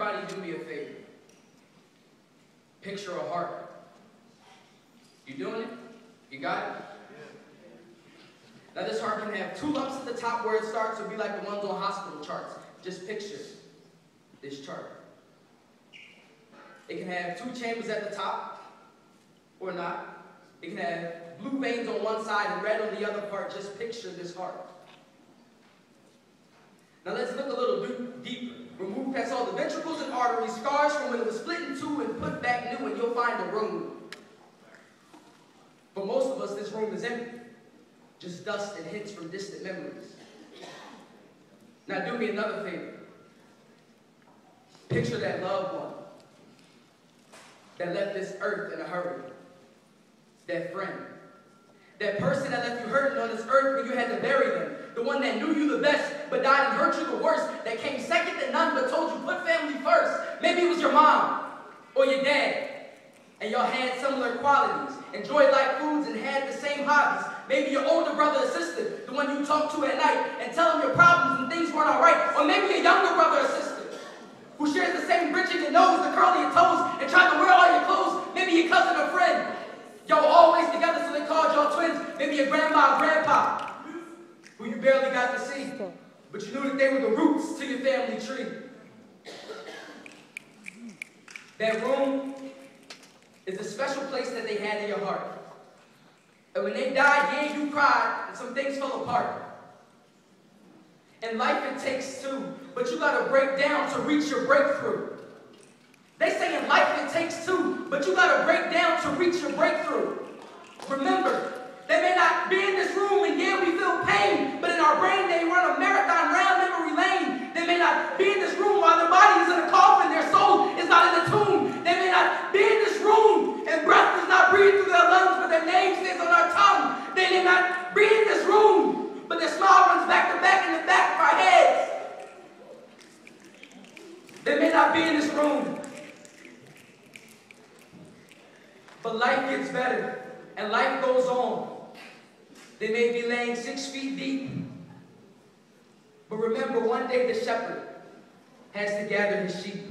everybody do me a favor. Picture a heart. You doing it? You got it? Now this heart can have 2 lumps at the top where it starts, or be like the ones on hospital charts. Just picture this chart. It can have 2 chambers at the top, or not. It can have blue veins on one side and red on the other part. Just picture this heart. Now let's look a little deeper. Remove past all the ventricles and arteries, scars from when it was split in 2 and put back new, and you'll find a room. For most of us, this room is empty. Just dust and hints from distant memories. Now do me another favor. Picture that loved one that left this earth in a hurry. That friend. That person that left you hurting on this earth when you had to bury them. The one that knew you the best but died and hurt you the worst. That came second to none but told you put family first. Maybe it was your mom or your dad. And y'all had similar qualities. Enjoyed like foods and had the same hobbies. Maybe your older brother or sister, the one you talk to at night and tell them your problems when things weren't alright. Or maybe a younger brother or sister who shares the same bridge in your nose, the curl in your toes, and tried to wear all your clothes. Maybe your cousin or friend. Y'all always together, so they called y'all twins. Maybe your grandma or grandpa, who you barely got to see, but you knew that they were the roots to your family tree. That room is the special place that they had in your heart. And when they died, yeah, you cried, and some things fell apart. In life, it takes 2, but you gotta break down to reach your breakthrough. They say in life, it takes 2, but you gotta break down to reach your breakthrough. Remember, they may not be in this room, and yeah, we feel pain, but in our brain, they run a marathon round memory lane. They may not be in this room while their body is in a coffin, their soul is not in the tomb. They may not be in this room, and breath does not breathe through their lungs, but their name stays on our tongue. They may not be in this room, but their smile runs back to back in the back of our heads. They may not be in this room, but life gets better, and life goes on. They may be laying 6 feet deep, but remember, one day the shepherd has to gather his sheep.